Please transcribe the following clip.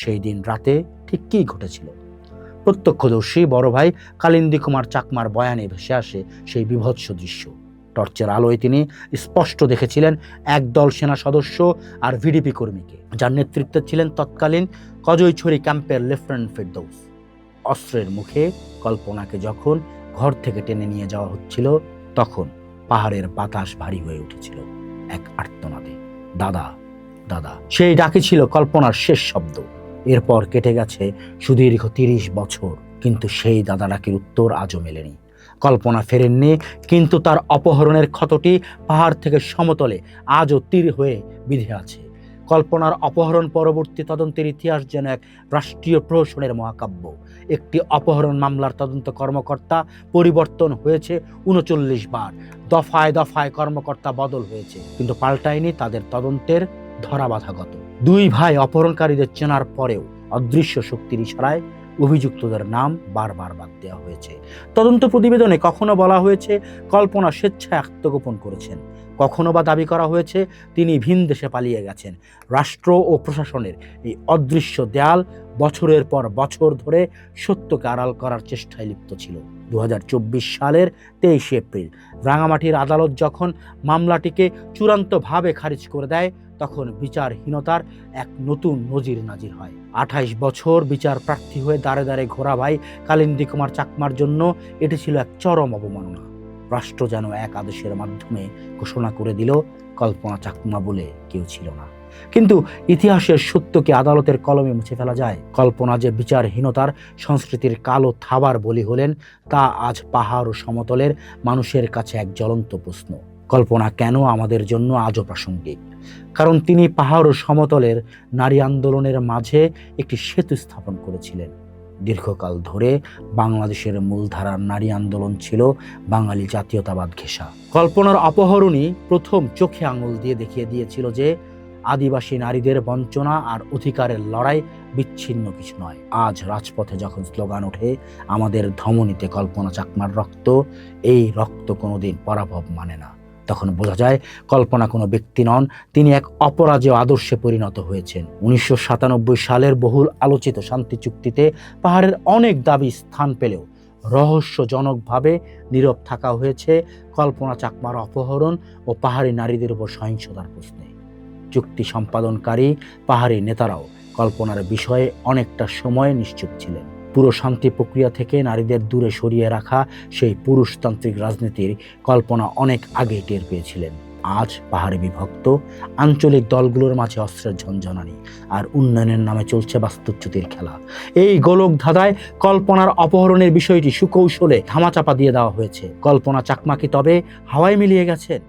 সেই দিন রাতে ঠিক কী ঘটেছিল। প্রত্যক্ষদর্শী বড় ভাই কালিন্দী কুমার চাকমার বয়ানে ভেসে আসে সেই বীভৎস দৃশ্য। টর্চের আলোয় তিনি স্পষ্ট দেখেছিলেন একদল সেনা সদস্য আর ভিডিপি কর্মীকে, যার নেতৃত্বে ছিলেন তৎকালীন কজইছড়ি ক্যাম্পের লেফটেন্যান্ট ফেরদৌস। অস্ত্রের মুখে কল্পনাকে যখন ঘর থেকে টেনে নিয়ে যাওয়া হচ্ছিল, তখন পাহাড়ের বাতাস ভারী হয়ে উঠেছিল এক আর্তনাদে। দাদা, দাদা, সেই ডাকি ছিল কল্পনার শেষ শব্দ। এরপর কেটে গেছে সুদীর্ঘ 30 বছর, কিন্তু সেই দাদা ডাকির উত্তর আজও মেলেনি। কল্পনা ফেরেননি, কিন্তু তার অপহরণের ক্ষতটি পাহাড় থেকে সমতলে আজও তীর হয়ে বিঁধে আছে। কল্পনার অপহরণ পরবর্তী তদন্তের ইতিহাস যেন এক রাষ্ট্রীয় প্রহসনের মহাকাব্য। একটি অপহরণ মামলার তদন্ত কর্মকর্তা পরিবর্তন হয়েছে 39 বার, দফায় দফায় কর্মকর্তা বদল হয়েছে, কিন্তু পাল্টায়নি তাদের তদন্তের ধরাবাঁধাগত। দুই ভাই অপহরণকারীদের চেনার পরেও অদৃশ্য শক্তির ইশারায় অভিযুক্তদের নাম বারবার বাদ দেওয়া হয়েছে। তদন্ত প্রতিবেদনে কখনো বলা হয়েছে কল্পনা স্বেচ্ছায় আত্মগোপন করেছেন, কখনো বা দাবি করা হয়েছে তিনি ভিন দেশে পালিয়ে গেছেন। রাষ্ট্র ও প্রশাসনের এই অদৃশ্য দেয়াল বছরের পর বছর ধরে সত্যকে আড়াল করার চেষ্টায় লিপ্ত ছিল। 2024 সালের 23 এপ্রিল রাঙামাটির আদালত যখন মামলাটিকে চূড়ান্তভাবে খারিজ করে দেয়, তখন বিচারহীনতার এক নতুন নজির নাজির হয়। 28 বছর বিচার প্রার্থী হয়ে দাঁড়ে দাঁড়ে ঘোরা ভাই কালিন্দী কুমার চাকমার জন্য এটি ছিল এক চরম অবমাননা। রাষ্ট্র যেন এক আদেশের মাধ্যমে ঘোষণা করে দিল কল্পনা চাকমা বলে কেউ ছিল না। কিন্তু ইতিহাসের সত্যকে আদালতের কলমে মুছে ফেলা যায়? কল্পনা যে বিচারহীনতার সংস্কৃতির কালো থাবার বলি হলেন, তা আজ পাহাড় ও সমতলের মানুষের কাছে এক জ্বলন্ত প্রশ্ন। কল্পনা কেন আমাদের জন্য আজও প্রাসঙ্গিক? কারণ তিনি পাহাড় ও সমতলের নারী আন্দোলনের মাঝে একটি সেতু স্থাপন করেছিলেন। দীর্ঘকাল ধরে বাংলাদেশের মূলধারার নারী আন্দোলন ছিল বাঙালি জাতীয়তাবাদ ঘেঁষা। কল্পনার অপহরণই প্রথম চোখে আঙুল দিয়ে দেখিয়ে দিয়েছিল যে আদিবাসী নারীদের বঞ্চনা আর অধিকারের লড়াই বিচ্ছিন্ন কিছু নয়। আজ রাজপথে যখন স্লোগান ওঠে আমাদের ধমনীতে কল্পনা চাকমার রক্ত, এই রক্ত কোনোদিন পরাভব মানে না, তখন বোঝা যায় কল্পনা কোনো ব্যক্তি নন, তিনি এক অপরাজেয় আদর্শে পরিণত হয়েছেন। 1997 সালের বহুল আলোচিত শান্তি চুক্তিতে পাহাড়ের অনেক দাবি স্থান পেলেও রহস্যজনকভাবে নীরব থাকা হয়েছে কল্পনা চাকমার অপহরণ ও পাহাড়ি নারীদের উপর সহিংসতার প্রশ্নে। চুক্তি সম্পাদনকারী পাহাড়ি নেতারাও কল্পনার বিষয়ে অনেকটা সময় নিশ্চুপ ছিলেন। পুরো শান্তি প্রক্রিয়া থেকে নারীদের দূরে সরিয়ে রাখা সেই পুরুষতান্ত্রিক রাজনীতির কল্পনা অনেক আগে টের পেয়েছিলেন। আজ পাহাড়ে বিভক্ত আঞ্চলিক দলগুলোর মাঝে অস্ত্রের ঝনঝনানি আর উন্নয়নের নামে চলছে বাস্তুচ্যুতির খেলা। এই গোলক ধাঁধায় কল্পনার অপহরণের বিষয়টি সুকৌশলে ধামাচাপা দিয়ে দেওয়া হয়েছে। কল্পনা চাকমা কি তবে হাওয়ায় মিলিয়ে গেছেন?